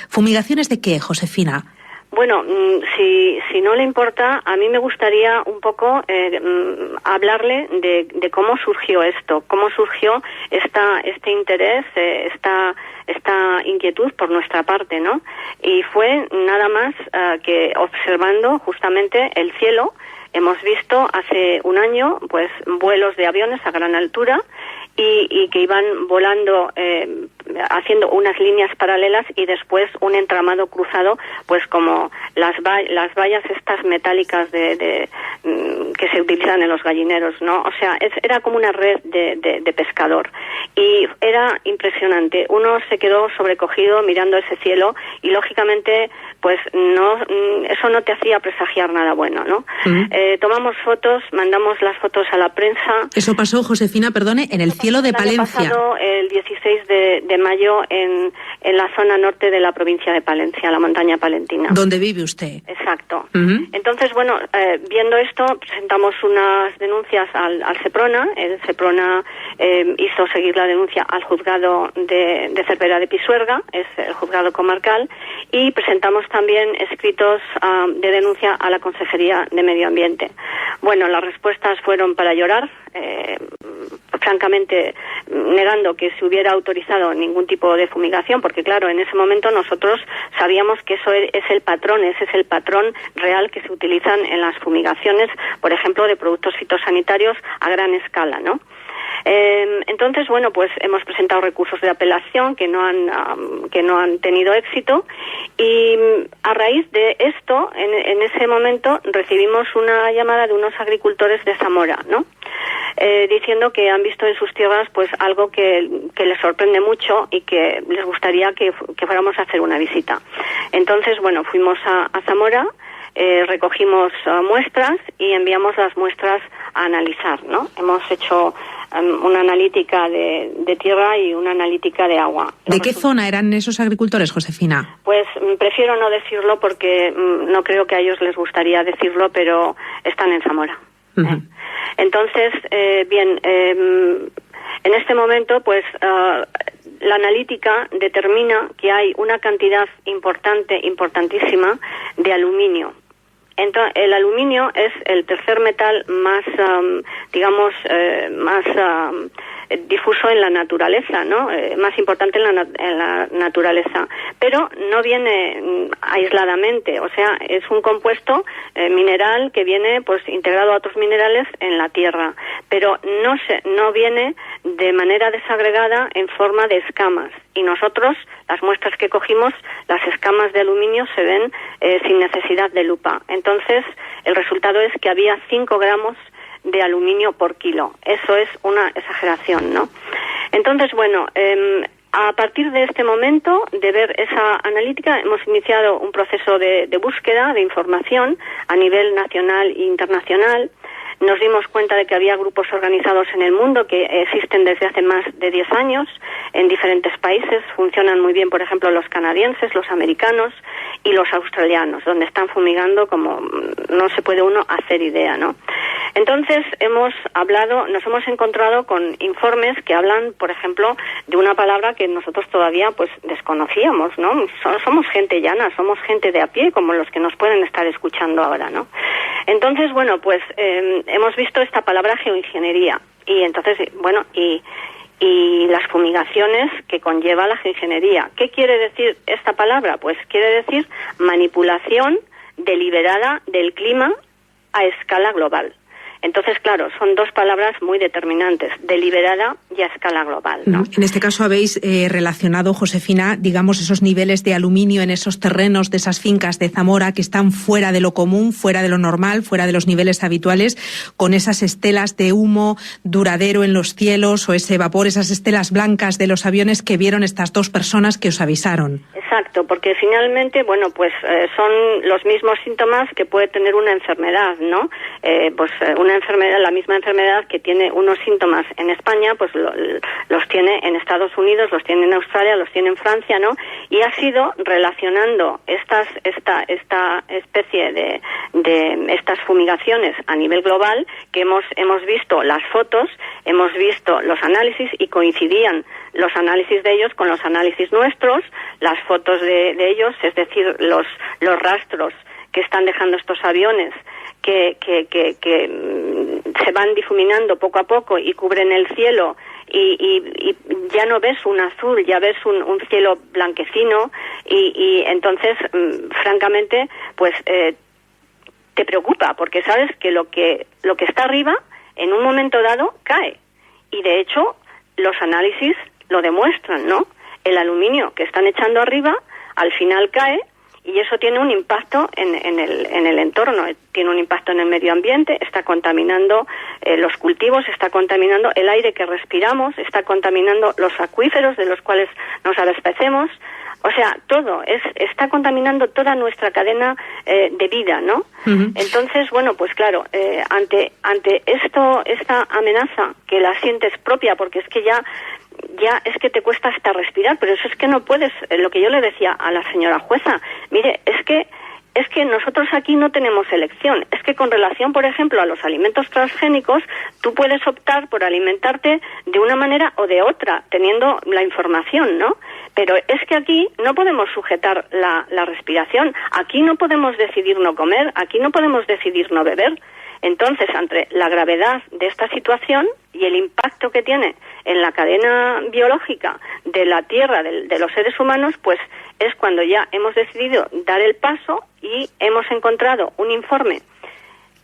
¿Fumigaciones de qué, Josefina? Bueno, si no le importa, a mí me gustaría un poco hablarle de cómo surgió esto, cómo surgió este interés, esta inquietud por nuestra parte, ¿no? Y fue nada más que observando justamente el cielo. Hemos visto hace un año pues vuelos de aviones a gran altura y que iban volando haciendo unas líneas paralelas y después un entramado cruzado, pues como las vallas estas metálicas que se utilizan en los gallineros, ¿no? O sea, era como una red de pescador y era impresionante. Uno se quedó sobrecogido mirando ese cielo y lógicamente pues eso no te hacía presagiar nada bueno, ¿no? Tomamos fotos, mandamos las fotos a la prensa. Eso pasó, Josefina, perdone, en el cielo de Palencia. Pasado el 16 de mayo en la zona norte de la provincia de Palencia, la montaña palentina. ¿Dónde vive usted? Exacto. Entonces, bueno, viendo esto, presentamos unas denuncias al Seprona. El Seprona hizo seguir la denuncia al juzgado de Cervera de Pisuerga, es el juzgado comarcal, y presentamos también escritos de denuncia a la Consejería de Medio Ambiente. Bueno, las respuestas fueron para llorar, francamente negando que se hubiera autorizado ningún tipo de fumigación, porque claro, en ese momento nosotros sabíamos que eso es el patrón, ese es el patrón real que se utilizan en las fumigaciones, por ejemplo, de productos fitosanitarios a gran escala, ¿no? Entonces, bueno, pues hemos presentado recursos de apelación que no han tenido éxito y a raíz de esto, en ese momento recibimos una llamada de unos agricultores de Zamora, ¿no? Diciendo que han visto en sus tierras pues algo que les sorprende mucho y que les gustaría que fuéramos a hacer una visita. Entonces, bueno, fuimos a Zamora, recogimos muestras y enviamos las muestras a analizar, ¿no? Hemos hecho una analítica de tierra y una analítica de agua. ¿De qué zona eran esos agricultores, Josefina? Pues prefiero no decirlo porque no creo que a ellos les gustaría decirlo, pero están en Zamora. Entonces, bien, en este momento, pues la analítica determina que hay una cantidad importantísima de aluminio. Entonces, el aluminio es el tercer metal más, más difuso en la naturaleza, ¿no? Más importante en la naturaleza. Pero no viene aisladamente, o sea, es un compuesto mineral que viene pues integrado a otros minerales en la tierra, pero no viene de manera desagregada en forma de escamas. Y nosotros, las muestras que cogimos, las escamas de aluminio se ven sin necesidad de lupa. Entonces, el resultado es que había 5 gramos de aluminio por kilo. Eso es una exageración, ¿no? Entonces, bueno, a partir de este momento, de ver esa analítica, hemos iniciado un proceso de búsqueda de información a nivel nacional e internacional. Nos dimos cuenta de que había grupos organizados en el mundo que existen desde hace más de 10 años en diferentes países. Funcionan muy bien, por ejemplo, los canadienses, los americanos y los australianos, donde están fumigando como no se puede uno hacer idea, ¿no? Entonces nos hemos encontrado con informes que hablan, por ejemplo, de una palabra que nosotros todavía pues desconocíamos, ¿no? Somos gente llana, somos gente de a pie, como los que nos pueden estar escuchando ahora, ¿no? Entonces, bueno, pues hemos visto esta palabra geoingeniería y entonces, bueno, y las fumigaciones que conlleva la geoingeniería. ¿Qué quiere decir esta palabra? Pues quiere decir manipulación deliberada del clima a escala global. Entonces, claro, son dos palabras muy determinantes, deliberada y a escala global, ¿no? En este caso habéis relacionado, Josefina, digamos, esos niveles de aluminio en esos terrenos de esas fincas de Zamora que están fuera de lo común, fuera de lo normal, fuera de los niveles habituales, con esas estelas de humo duradero en los cielos o ese vapor, esas estelas blancas de los aviones que vieron estas dos personas que os avisaron. Exacto, porque finalmente, bueno, pues son los mismos síntomas que puede tener una enfermedad, ¿no? Pues una una enfermedad, la misma enfermedad que tiene unos síntomas en España, pues los tiene en Estados Unidos, los tiene en Australia, los tiene en Francia, ¿no? Y ha sido relacionando esta especie de estas fumigaciones a nivel global, que hemos visto las fotos, hemos visto los análisis, y coincidían los análisis de ellos con los análisis nuestros, las fotos de ellos, es decir, los rastros que están dejando estos aviones que se van difuminando poco a poco y cubren el cielo, y ya no ves un azul, ya ves un cielo blanquecino, y entonces francamente pues te preocupa, porque sabes que lo que está arriba en un momento dado cae, y de hecho los análisis lo demuestran, ¿no? El aluminio que están echando arriba al final cae, y eso tiene un impacto en el entorno, tiene un impacto en el medio ambiente, está contaminando los cultivos, está contaminando el aire que respiramos, está contaminando los acuíferos de los cuales nos abastecemos. O sea, todo está contaminando toda nuestra cadena de vida, ¿no? Uh-huh. Entonces, bueno, pues claro, ante esta amenaza que la sientes propia, porque es que ya es que te cuesta hasta respirar, pero eso es que no puedes, lo que yo le decía a la señora jueza, mire, es que nosotros aquí no tenemos elección. Es que con relación, por ejemplo, a los alimentos transgénicos, tú puedes optar por alimentarte de una manera o de otra, teniendo la información, ¿no? Pero es que aquí no podemos sujetar la respiración, aquí no podemos decidir no comer, aquí no podemos decidir no beber. Entonces, ante la gravedad de esta situación y el impacto que tiene en la cadena biológica de la Tierra, de los seres humanos, pues es cuando ya hemos decidido dar el paso y hemos encontrado un informe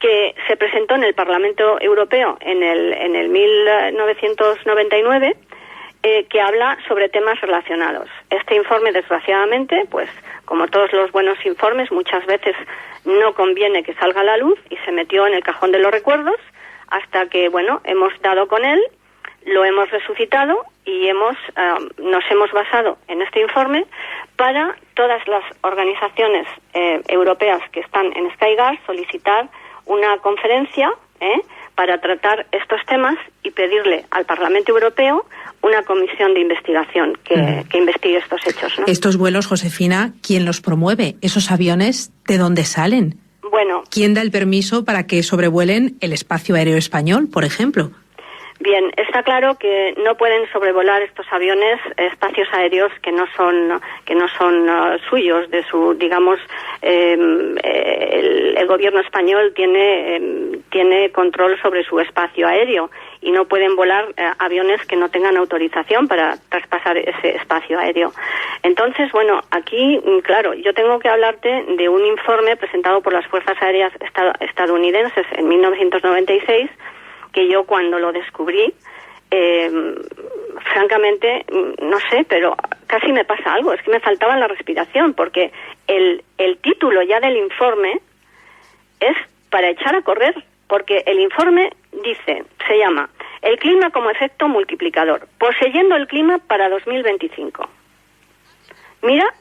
que se presentó en el Parlamento Europeo en el 1999, que habla sobre temas relacionados. Este informe, desgraciadamente, pues como todos los buenos informes, muchas veces no conviene que salga a la luz, y se metió en el cajón de los recuerdos hasta que, bueno, hemos dado con él, lo hemos resucitado y nos hemos basado en este informe para todas las organizaciones europeas que están en Skygas solicitar una conferencia para tratar estos temas y pedirle al Parlamento Europeo una comisión de investigación que investigue estos hechos, ¿no? Estos vuelos, Josefina, ¿quién los promueve? ¿Esos aviones de dónde salen? Bueno, ¿quién da el permiso para que sobrevuelen el espacio aéreo español, por ejemplo? Bien, está claro que no pueden sobrevolar estos aviones espacios aéreos que no son suyos, de su, digamos, el gobierno español tiene control sobre su espacio aéreo, y no pueden volar aviones que no tengan autorización para traspasar ese espacio aéreo. Entonces, bueno, aquí, claro, yo tengo que hablarte de un informe presentado por las Fuerzas Aéreas estadounidenses en 1996, que yo cuando lo descubrí, francamente, no sé, pero casi me pasa algo, es que me faltaba la respiración, porque el título ya del informe es para echar a correr, porque el informe se llama El clima como efecto multiplicador, poseyendo el clima para 2025. Mira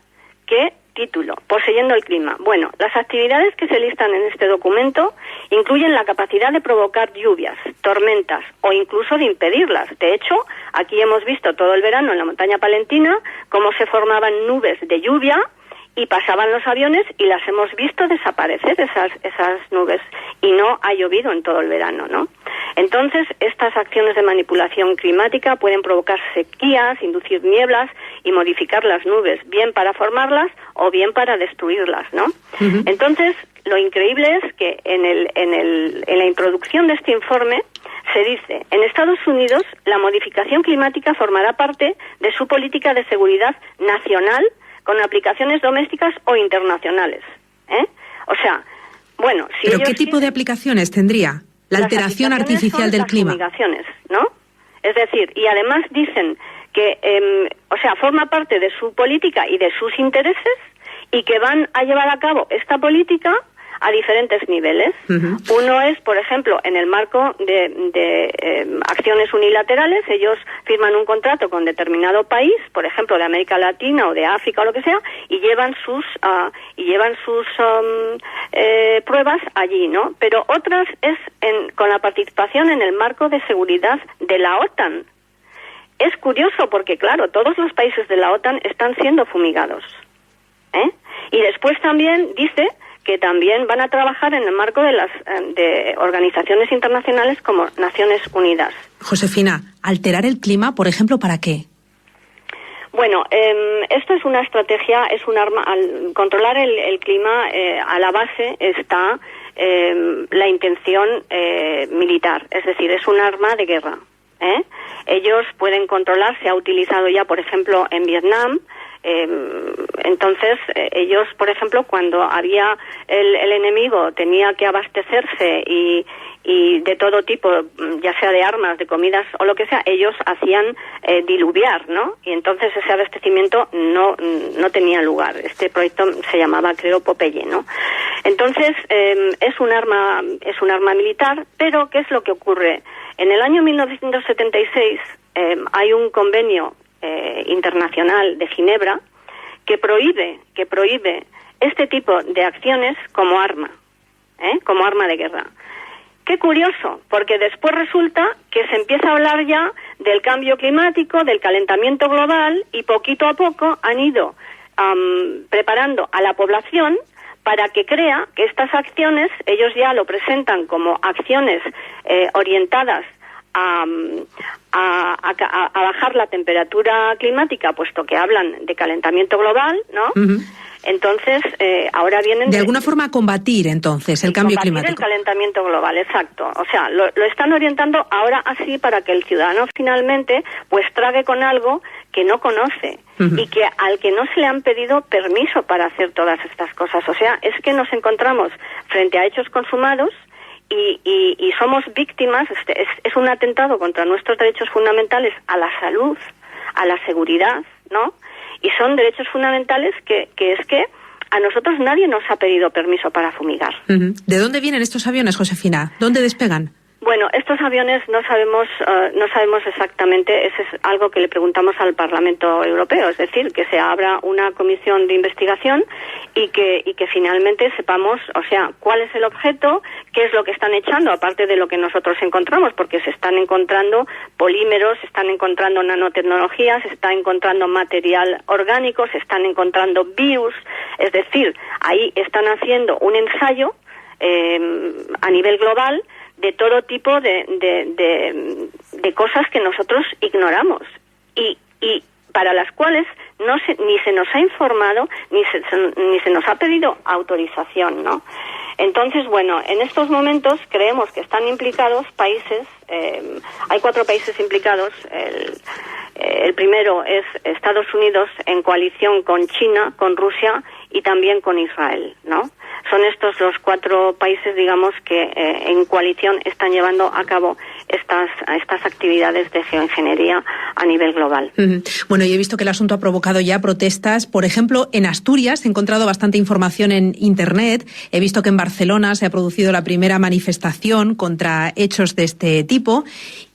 qué título, poseyendo el clima. Bueno, las actividades que se listan en este documento incluyen la capacidad de provocar lluvias, tormentas o incluso de impedirlas. De hecho, aquí hemos visto todo el verano en la montaña palentina cómo se formaban nubes de lluvia y pasaban los aviones y las hemos visto desaparecer esas nubes, y no ha llovido en todo el verano, ¿no? Entonces, estas acciones de manipulación climática pueden provocar sequías, inducir nieblas y modificar las nubes, bien para formarlas o bien para destruirlas, ¿no? Uh-huh. Entonces, lo increíble es que en la introducción de este informe se dice: en Estados Unidos la modificación climática formará parte de su política de seguridad nacional con aplicaciones domésticas o internacionales. O sea, bueno, si ¿pero qué tipo de aplicaciones tendría la alteración artificial del clima? Las fumigaciones, ¿no? Es decir, y además dicen que, forma parte de su política y de sus intereses, y que van a llevar a cabo esta política a diferentes niveles. Uno es, por ejemplo, en el marco de acciones unilaterales. Ellos firman un contrato con determinado país, por ejemplo, de América Latina o de África o lo que sea, y llevan sus pruebas allí, ¿no? Pero otras es con la participación en el marco de seguridad de la OTAN. Es curioso porque, claro, todos los países de la OTAN están siendo fumigados, Y después también dice que también van a trabajar en el marco de organizaciones internacionales como Naciones Unidas. Josefina, ¿alterar el clima, por ejemplo, para qué? Bueno, esto es una estrategia, es un arma. Al controlar el clima, a la base está la intención militar, es decir, es un arma de guerra. Ellos pueden controlar, se ha utilizado ya, por ejemplo, en Vietnam. Entonces, ellos, por ejemplo, cuando había el enemigo tenía que abastecerse y de todo tipo, ya sea de armas, de comidas o lo que sea, ellos hacían diluviar, ¿no? Y entonces ese abastecimiento no tenía lugar. Este proyecto se llamaba, creo, Popeye, ¿no? Entonces, es un arma militar, pero ¿qué es lo que ocurre? En el año 1976 hay un convenio internacional de Ginebra que prohíbe este tipo de acciones como arma de guerra. Qué curioso, porque después resulta que se empieza a hablar ya del cambio climático, del calentamiento global, y poquito a poco han ido preparando a la población para que crea que estas acciones, ellos ya lo presentan como acciones orientadas a bajar la temperatura climática, puesto que hablan de calentamiento global, ¿no? Entonces, ahora vienen... De alguna forma a combatir, entonces, el cambio climático. El calentamiento global, exacto. O sea, lo están orientando ahora así para que el ciudadano finalmente pues trague con algo que no conoce y que al que no se le han pedido permiso para hacer todas estas cosas. O sea, es que nos encontramos frente a hechos consumados y somos víctimas. Es un atentado contra nuestros derechos fundamentales a la salud, a la seguridad, ¿no? Y son derechos fundamentales que es que a nosotros nadie nos ha pedido permiso para fumigar. ¿De dónde vienen estos aviones, Josefina? ¿Dónde despegan? Bueno, estos aviones no sabemos exactamente. Eso es algo que le preguntamos al Parlamento Europeo, es decir, que se abra una comisión de investigación y que finalmente sepamos, o sea, cuál es el objeto, qué es lo que están echando, aparte de lo que nosotros encontramos, porque se están encontrando polímeros, se están encontrando nanotecnologías, se está encontrando material orgánico, se están encontrando virus, es decir, ahí están haciendo un ensayo a nivel global de todo tipo de cosas que nosotros ignoramos y para las cuales ni se nos ha informado ni se nos ha pedido autorización, ¿no? Entonces, bueno, en estos momentos creemos que están implicados países, hay 4 países implicados. El primero es Estados Unidos en coalición con China, con Rusia y también con Israel, ¿no? Son estos los 4 países, digamos, que en coalición están llevando a cabo estas actividades de geoingeniería a nivel global. Bueno, y he visto que el asunto ha provocado ya protestas. Por ejemplo, en Asturias he encontrado bastante información en Internet. He visto que en Barcelona se ha producido la primera manifestación contra hechos de este tipo.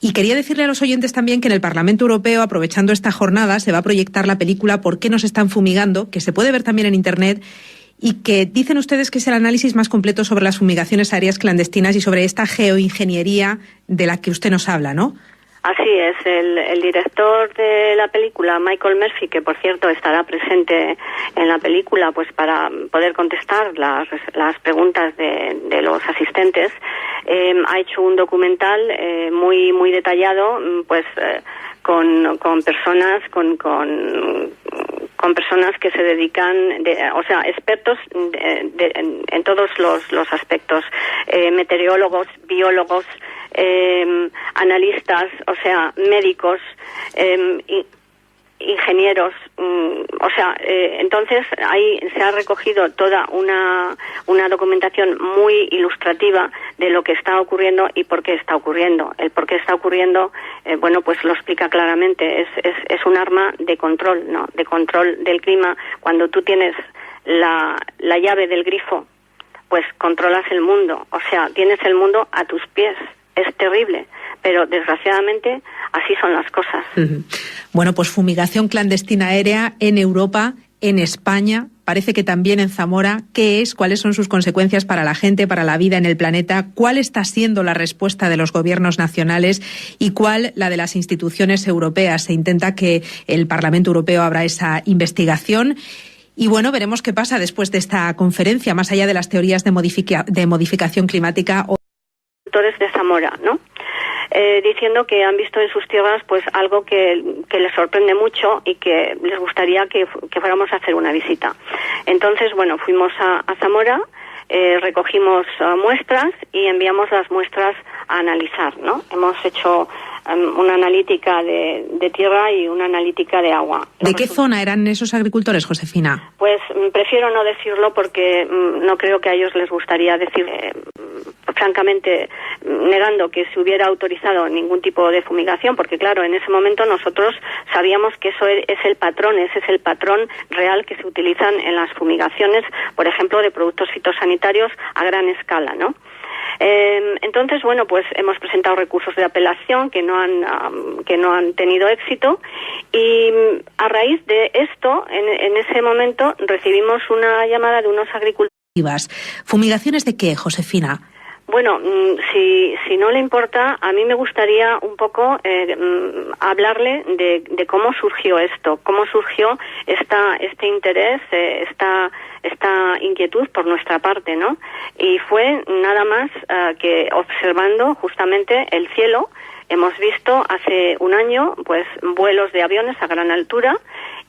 Y quería decirle a los oyentes también que en el Parlamento Europeo, aprovechando esta jornada, se va a proyectar la película ¿Por qué nos están fumigando?, que se puede ver también en Internet, y que dicen ustedes que es el análisis más completo sobre las fumigaciones aéreas clandestinas y sobre esta geoingeniería de la que usted nos habla, ¿no? Así es, el director de la película, Michael Murphy, que por cierto estará presente en la película pues para poder contestar las preguntas de los asistentes, ha hecho un documental muy muy detallado, pues con personas con personas que se dedican, o sea, expertos en todos los aspectos, meteorólogos, biólogos, analistas, o sea, médicos, ingenieros, o sea, entonces ahí se ha recogido toda una documentación muy ilustrativa de lo que está ocurriendo y por qué está ocurriendo. El por qué está ocurriendo, bueno, pues lo explica claramente. Es un arma de control, ¿no? De control del clima. Cuando tú tienes la llave del grifo pues controlas el mundo. O sea, tienes el mundo a tus pies. Es terrible, pero desgraciadamente así son las cosas. Bueno, pues fumigación clandestina aérea en Europa, en España, parece que también en Zamora. ¿Qué es? ¿Cuáles son sus consecuencias para la gente, para la vida en el planeta? ¿Cuál está siendo la respuesta de los gobiernos nacionales y cuál la de las instituciones europeas? Se intenta que el Parlamento Europeo abra esa investigación. Y bueno, veremos qué pasa después de esta conferencia, más allá de las teorías de modificación climática. De Zamora, ¿no? Diciendo que han visto en sus tierras pues algo que les sorprende mucho y que les gustaría que fuéramos a hacer una visita. Entonces, bueno, fuimos a Zamora, recogimos muestras y enviamos las muestras a analizar, ¿no? Hemos hecho una analítica de tierra y una analítica de agua. ¿De qué zona eran esos agricultores, Josefina? Pues prefiero no decirlo porque no creo que a ellos les gustaría decir, francamente, negando que se hubiera autorizado ningún tipo de fumigación, porque claro, en ese momento nosotros sabíamos que eso es el patrón, ese es el patrón real que se utilizan en las fumigaciones, por ejemplo, de productos fitosanitarios a gran escala, ¿no? Entonces, bueno, pues hemos presentado recursos de apelación que no han tenido éxito y a raíz de esto, en ese momento, recibimos una llamada de unos agricultores. ¿Fumigaciones de qué, Josefina? Bueno, si no le importa, a mí me gustaría un poco hablarle de cómo surgió esto, cómo surgió este interés, esta inquietud por nuestra parte, ¿no? Y fue nada más que observando justamente el cielo. Hemos visto hace un año pues vuelos de aviones a gran altura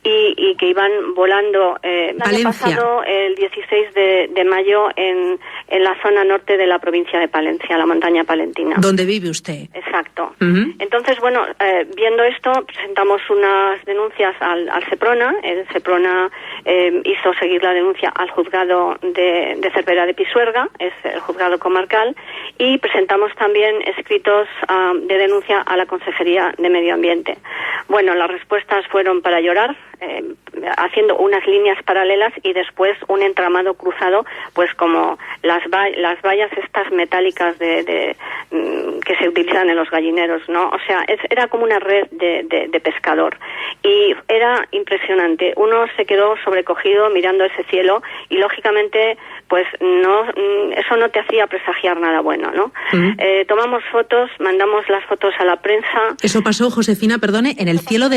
y que iban volando el año pasado, el 16 de mayo, en la zona norte de la provincia de Palencia, la montaña palentina. ¿Dónde vive usted? Exacto. Entonces, bueno, viendo esto, presentamos unas denuncias al Seprona. El Seprona hizo seguir la denuncia al juzgado de Cervera de Pisuerga, es el juzgado comarcal, y presentamos también escritos de denuncia a la Consejería de Medio Ambiente. Bueno, las respuestas fueron para llorar, haciendo unas líneas paralelas y después un entramado cruzado, pues como las vallas estas metálicas que se utilizan en los gallineros, ¿no? O sea, era como una red de pescador y era impresionante. Uno se quedó sobrecogido mirando ese cielo y lógicamente pues eso no te hacía presagiar nada bueno, ¿no? Tomamos fotos, mandamos las fotos a la prensa. Eso pasó, Josefina, perdone, en el cielo de